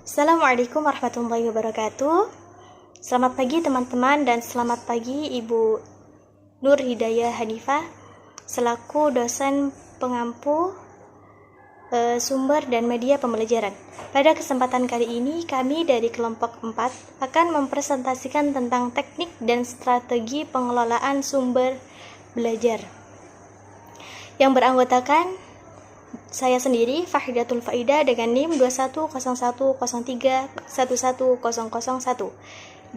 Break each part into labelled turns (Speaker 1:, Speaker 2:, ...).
Speaker 1: Assalamualaikum warahmatullahi wabarakatuh. Selamat pagi teman-teman dan selamat pagi Ibu Nur Hidayah Hanifah selaku dosen pengampu sumber dan media pembelajaran. Pada kesempatan kali ini kami dari kelompok 4 akan mempresentasikan tentang teknik dan strategi pengelolaan sumber belajar yang beranggotakan saya sendiri, Fahidatul Faida dengan NIM 210103111001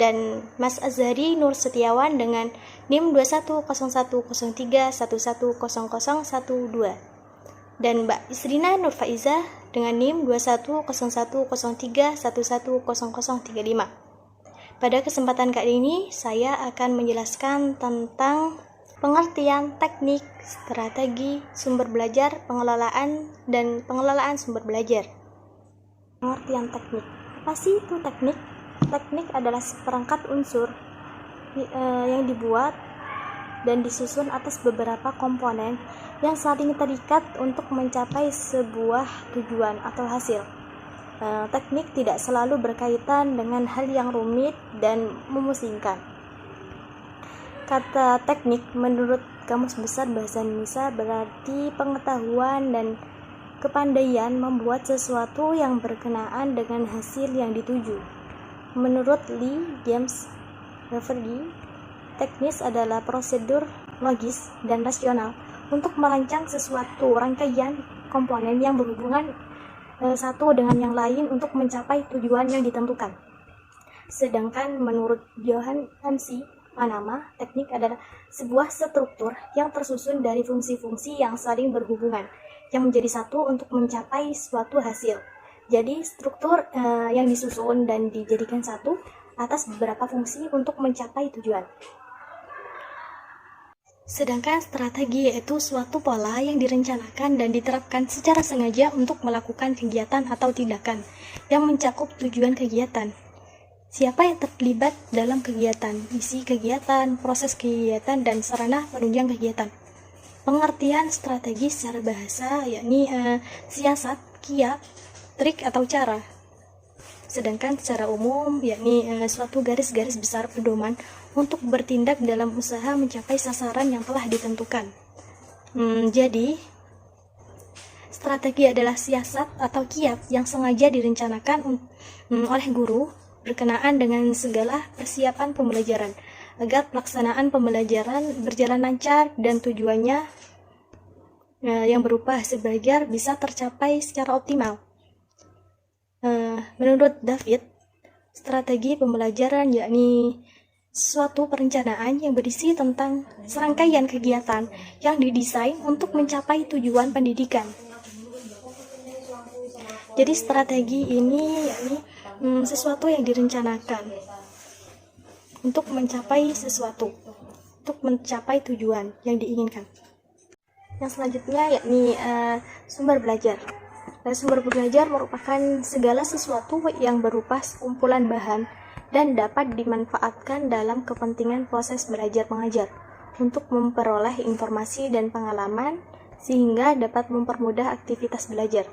Speaker 1: dan Mas Azhari Nur Setiawan dengan NIM 210103110012 dan Mbak Isrina Nur Faiza dengan NIM 210103110035. Pada kesempatan kali ini saya akan menjelaskan tentang pengertian teknik, strategi, sumber belajar, pengelolaan, dan pengelolaan sumber belajar. Pengertian teknik. Apa sih itu teknik? Teknik adalah seperangkat unsur yang dibuat dan disusun atas beberapa komponen yang saling terikat untuk mencapai sebuah tujuan atau hasil. Teknik tidak selalu berkaitan dengan hal yang rumit dan memusingkan. Kata teknik menurut Kamus Besar Bahasa Indonesia berarti pengetahuan dan kepandaian membuat sesuatu yang berkenaan dengan hasil yang dituju. Menurut Lee James Rafferty, teknis adalah prosedur logis dan rasional untuk merancang sesuatu rangkaian komponen yang berhubungan satu dengan yang lain untuk mencapai tujuan yang ditentukan. Sedangkan menurut Johann MC Panama, teknik adalah sebuah struktur yang tersusun dari fungsi-fungsi yang saling berhubungan, yang menjadi satu untuk mencapai suatu hasil. Jadi, struktur yang disusun dan dijadikan satu atas beberapa fungsi untuk mencapai tujuan. Sedangkan strategi yaitu suatu pola yang direncanakan dan diterapkan secara sengaja untuk melakukan kegiatan atau tindakan yang mencakup tujuan kegiatan. Siapa yang terlibat dalam kegiatan, isi kegiatan, proses kegiatan, dan sarana penunjang kegiatan. Pengertian strategi secara bahasa yakni siasat, kiat, trik atau cara. Sedangkan secara umum yakni suatu garis-garis besar pedoman untuk bertindak dalam usaha mencapai sasaran yang telah ditentukan. Jadi, strategi adalah siasat atau kiat yang sengaja direncanakan oleh guru berkenaan dengan segala persiapan pembelajaran agar pelaksanaan pembelajaran berjalan lancar dan tujuannya yang berupa hasil belajar bisa tercapai secara optimal. Menurut David, strategi pembelajaran yakni suatu perencanaan yang berisi tentang serangkaian kegiatan yang didesain untuk mencapai tujuan pendidikan. Jadi strategi ini yakni sesuatu yang direncanakan untuk mencapai sesuatu, untuk mencapai tujuan yang diinginkan. Yang selanjutnya yakni sumber belajar. Sumber belajar merupakan segala sesuatu yang berupa kumpulan bahan dan dapat dimanfaatkan dalam kepentingan proses belajar mengajar untuk memperoleh informasi dan pengalaman sehingga dapat mempermudah aktivitas belajar.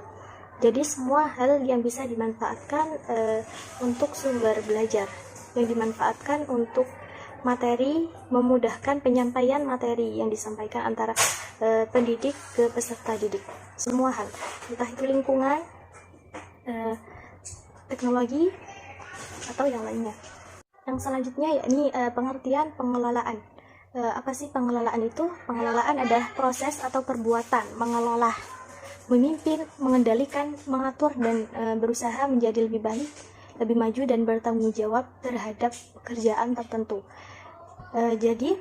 Speaker 1: Jadi semua hal yang bisa dimanfaatkan untuk sumber belajar, yang dimanfaatkan untuk materi, memudahkan penyampaian materi yang disampaikan antara pendidik ke peserta didik. Semua hal, entah itu lingkungan, teknologi, atau yang lainnya. Yang selanjutnya yakni pengertian pengelolaan. Apa sih pengelolaan itu? Pengelolaan adalah proses atau perbuatan mengelola, memimpin, mengendalikan, mengatur, dan berusaha menjadi lebih baik, lebih maju, dan bertanggung jawab terhadap pekerjaan tertentu. Jadi,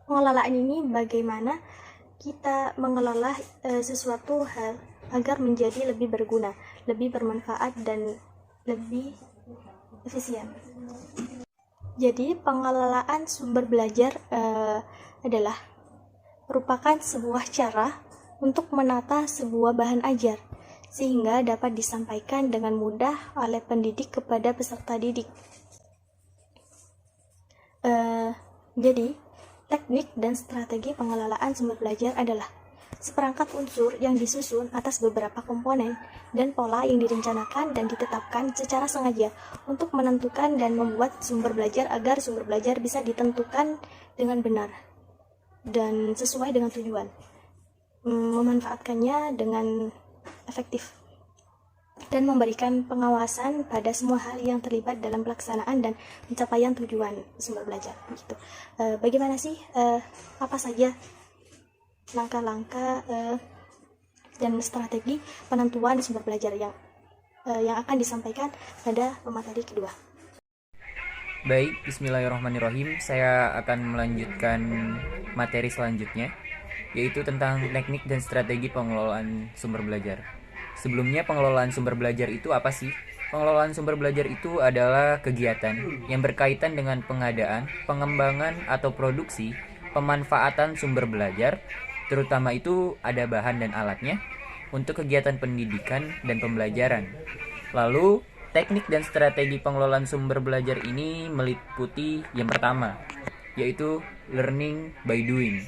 Speaker 1: pengelolaan ini bagaimana kita mengelola sesuatu hal agar menjadi lebih berguna, lebih bermanfaat, dan lebih efisien. Jadi, pengelolaan sumber belajar adalah merupakan sebuah cara untuk menata sebuah bahan ajar sehingga dapat disampaikan dengan mudah oleh pendidik kepada peserta didik. Jadi, teknik dan strategi pengelolaan sumber belajar adalah seperangkat unsur yang disusun atas beberapa komponen dan pola yang direncanakan dan ditetapkan secara sengaja untuk menentukan dan membuat sumber belajar agar sumber belajar bisa ditentukan dengan benar dan sesuai dengan tujuan, memanfaatkannya dengan efektif, dan memberikan pengawasan pada semua hal yang terlibat dalam pelaksanaan dan pencapaian tujuan sumber belajar. Gitu. Bagaimana sih, apa saja langkah-langkah dan strategi penentuan sumber belajar yang akan disampaikan pada pemateri kedua?
Speaker 2: Baik, bismillahirrahmanirrahim. Saya akan melanjutkan materi selanjutnya, yaitu tentang teknik dan strategi pengelolaan sumber belajar. Sebelumnya, pengelolaan sumber belajar itu apa sih? Pengelolaan sumber belajar itu adalah kegiatan yang berkaitan dengan pengadaan, pengembangan atau produksi, pemanfaatan sumber belajar, terutama itu ada bahan dan alatnya, untuk kegiatan pendidikan dan pembelajaran. Lalu, teknik dan strategi pengelolaan sumber belajar ini meliputi yang pertama, yaitu learning by doing.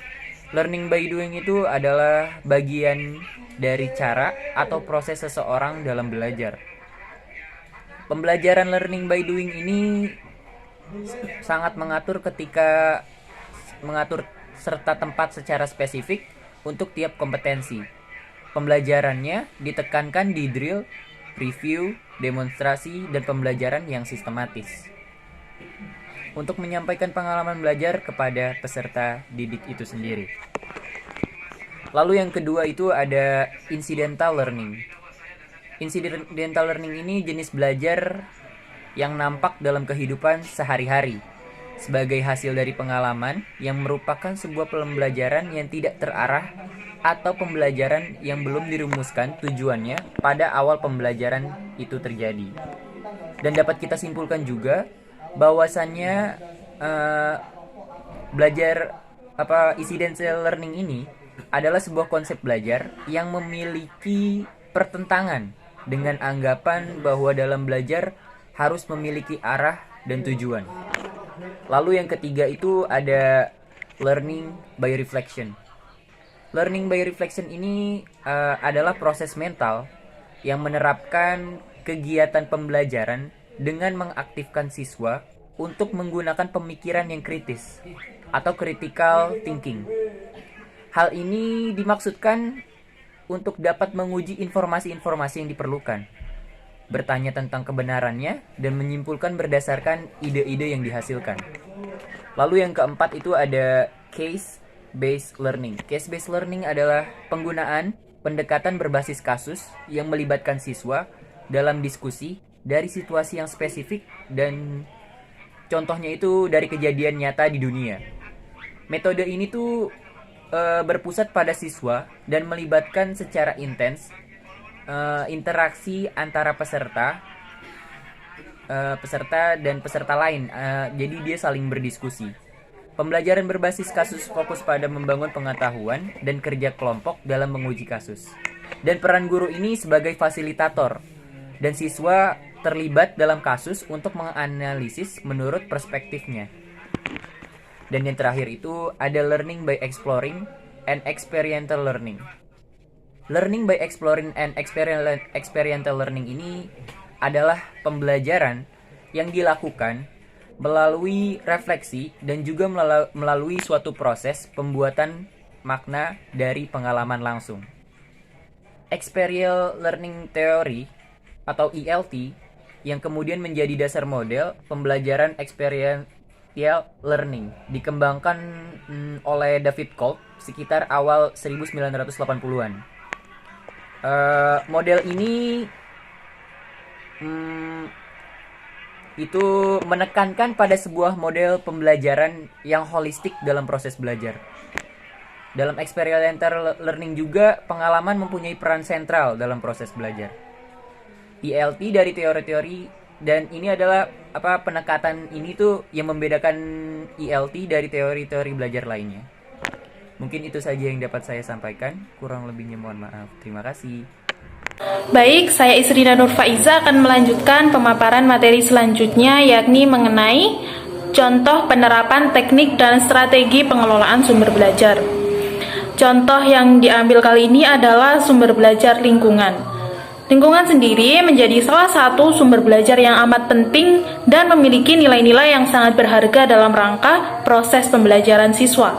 Speaker 2: Learning by doing itu adalah bagian dari cara atau proses seseorang dalam belajar. Pembelajaran learning by doing ini sangat mengatur serta tempat secara spesifik untuk tiap kompetensi. Pembelajarannya ditekankan di drill, review, demonstrasi, dan pembelajaran yang sistematis untuk menyampaikan pengalaman belajar kepada peserta didik itu sendiri. Lalu yang kedua itu ada incidental learning. Incidental learning ini jenis belajar yang nampak dalam kehidupan sehari-hari sebagai hasil dari pengalaman yang merupakan sebuah pembelajaran yang tidak terarah atau pembelajaran yang belum dirumuskan tujuannya pada awal pembelajaran itu terjadi. Dan dapat kita simpulkan juga bahwasannya incidental learning ini adalah sebuah konsep belajar yang memiliki pertentangan dengan anggapan bahwa dalam belajar harus memiliki arah dan tujuan. Lalu yang ketiga itu ada learning by reflection. Learning by reflection ini adalah proses mental yang menerapkan kegiatan pembelajaran dengan mengaktifkan siswa untuk menggunakan pemikiran yang kritis atau critical thinking. Hal ini dimaksudkan untuk dapat menguji informasi-informasi yang diperlukan, bertanya tentang kebenarannya, dan menyimpulkan berdasarkan ide-ide yang dihasilkan. Lalu yang keempat itu ada case-based learning. Case-based learning adalah penggunaan pendekatan berbasis kasus yang melibatkan siswa dalam diskusi dari situasi yang spesifik dan contohnya itu dari kejadian nyata di dunia. Metode ini tuh berpusat pada siswa dan melibatkan secara intens interaksi antara peserta dan peserta lain. Jadi dia saling berdiskusi. Pembelajaran berbasis kasus fokus pada membangun pengetahuan dan kerja kelompok dalam menguji kasus. Dan peran guru ini sebagai fasilitator dan siswa terlibat dalam kasus untuk menganalisis menurut perspektifnya. Dan yang terakhir itu ada learning by exploring and experiential learning. Learning by exploring and experiential learning ini adalah pembelajaran yang dilakukan melalui refleksi dan juga melalui suatu proses pembuatan makna dari pengalaman langsung. Experiential Learning Theory atau ELT yang kemudian menjadi dasar model pembelajaran experiential learning dikembangkan oleh David Kolb sekitar awal 1980-an. Model ini itu menekankan pada sebuah model pembelajaran yang holistik dalam proses belajar. Dalam experiential learning juga pengalaman mempunyai peran sentral dalam proses belajar. ELT dari teori-teori, dan ini adalah penekatan ini tuh yang membedakan ELT dari teori-teori belajar lainnya. Mungkin itu saja yang dapat saya sampaikan, kurang lebihnya mohon maaf. Terima kasih.
Speaker 3: Baik, saya Isrina Nur Faiza akan melanjutkan pemaparan materi selanjutnya, yakni mengenai contoh penerapan teknik dan strategi pengelolaan sumber belajar. Contoh yang diambil kali ini adalah sumber belajar lingkungan. Lingkungan sendiri menjadi salah satu sumber belajar yang amat penting dan memiliki nilai-nilai yang sangat berharga dalam rangka proses pembelajaran siswa.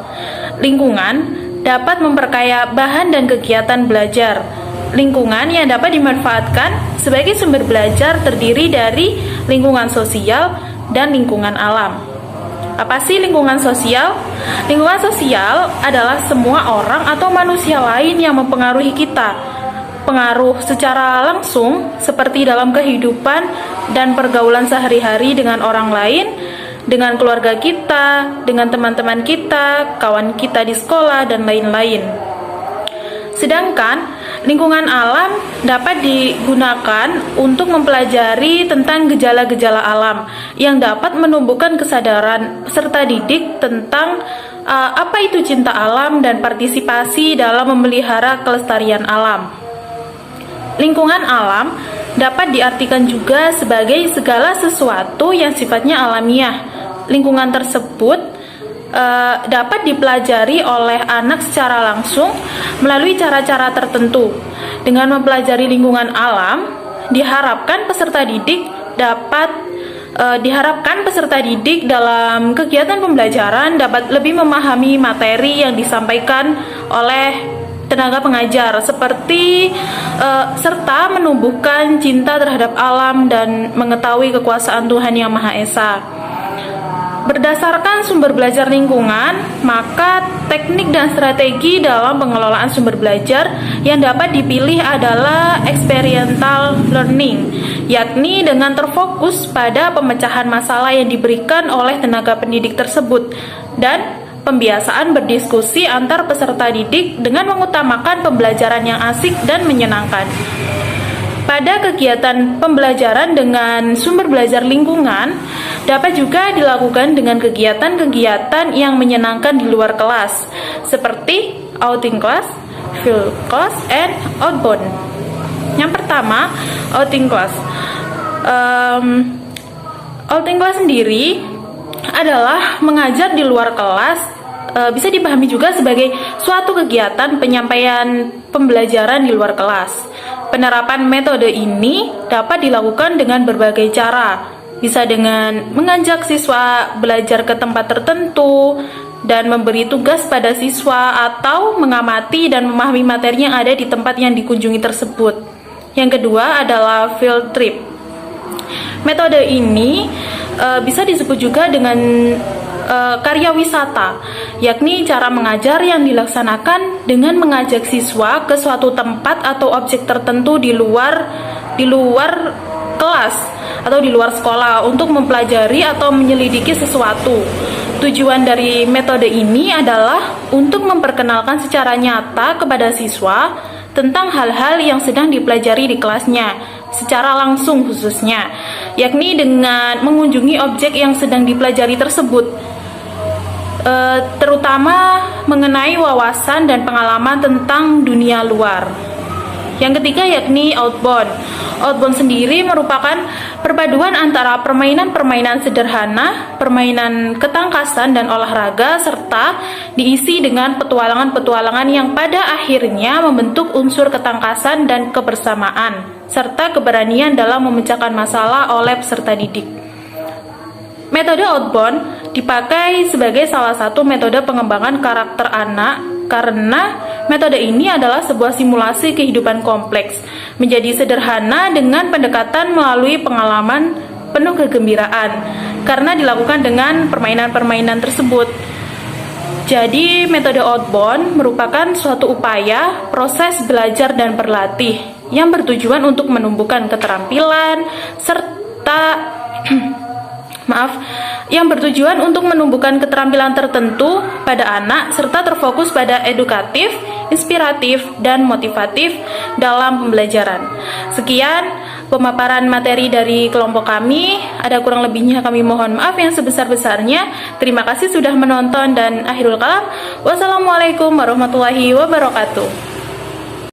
Speaker 3: Lingkungan dapat memperkaya bahan dan kegiatan belajar. Lingkungan yang dapat dimanfaatkan sebagai sumber belajar terdiri dari lingkungan sosial dan lingkungan alam. Apa sih lingkungan sosial? Lingkungan sosial adalah semua orang atau manusia lain yang mempengaruhi kita. Pengaruh secara langsung seperti dalam kehidupan dan pergaulan sehari-hari dengan orang lain, dengan keluarga kita, dengan teman-teman kita, kawan kita di sekolah, dan lain-lain. Sedangkan lingkungan alam dapat digunakan untuk mempelajari tentang gejala-gejala alam yang dapat menumbuhkan kesadaran peserta didik tentang apa itu cinta alam dan partisipasi dalam memelihara kelestarian alam. Lingkungan alam dapat diartikan juga sebagai segala sesuatu yang sifatnya alamiah. Lingkungan tersebut dapat dipelajari oleh anak secara langsung melalui cara-cara tertentu. Dengan mempelajari lingkungan alam, diharapkan peserta didik dalam kegiatan pembelajaran dapat lebih memahami materi yang disampaikan oleh tenaga pengajar serta menumbuhkan cinta terhadap alam dan mengetahui kekuasaan Tuhan Yang Maha Esa. Berdasarkan sumber belajar lingkungan, maka teknik dan strategi dalam pengelolaan sumber belajar yang dapat dipilih adalah experiential learning, yakni dengan terfokus pada pemecahan masalah yang diberikan oleh tenaga pendidik tersebut dan pembiasaan berdiskusi antar peserta didik dengan mengutamakan pembelajaran yang asik dan menyenangkan. Pada kegiatan pembelajaran dengan sumber belajar lingkungan dapat juga dilakukan dengan kegiatan-kegiatan yang menyenangkan di luar kelas, seperti outing class, field class, and outbound. Yang pertama, outing class. Outing class sendiri adalah mengajar di luar kelas, bisa dipahami juga sebagai suatu kegiatan penyampaian pembelajaran di luar kelas. Penerapan metode ini dapat dilakukan dengan berbagai cara, bisa dengan mengajak siswa belajar ke tempat tertentu dan memberi tugas pada siswa atau mengamati dan memahami materi yang ada di tempat yang dikunjungi tersebut. Yang kedua adalah field trip. Metode ini bisa disebut juga dengan karya wisata, yakni cara mengajar yang dilaksanakan dengan mengajak siswa ke suatu tempat atau objek tertentu di luar kelas atau di luar sekolah untuk mempelajari atau menyelidiki sesuatu. Tujuan dari metode ini adalah untuk memperkenalkan secara nyata kepada siswa tentang hal-hal yang sedang dipelajari di kelasnya, secara langsung khususnya, yakni dengan mengunjungi objek yang sedang dipelajari tersebut, terutama mengenai wawasan dan pengalaman tentang dunia luar. Yang ketiga yakni outbound. Outbound sendiri merupakan perpaduan antara permainan-permainan sederhana, permainan ketangkasan dan olahraga, serta diisi dengan petualangan-petualangan yang pada akhirnya membentuk unsur ketangkasan dan kebersamaan, serta keberanian dalam memecahkan masalah oleh peserta didik. Metode outbound dipakai sebagai salah satu metode pengembangan karakter anak karena metode ini adalah sebuah simulasi kehidupan kompleks, menjadi sederhana dengan pendekatan melalui pengalaman penuh kegembiraan karena dilakukan dengan permainan-permainan tersebut. Jadi metode outbound merupakan suatu upaya proses belajar dan berlatih yang bertujuan untuk menumbuhkan keterampilan serta yang bertujuan untuk menumbuhkan keterampilan tertentu pada anak serta terfokus pada edukatif, inspiratif, dan motivatif dalam pembelajaran. Sekian pemaparan materi dari kelompok kami. Ada kurang lebihnya kami mohon maaf yang sebesar-besarnya. Terima kasih sudah menonton dan akhirul kalam. Wassalamualaikum warahmatullahi wabarakatuh.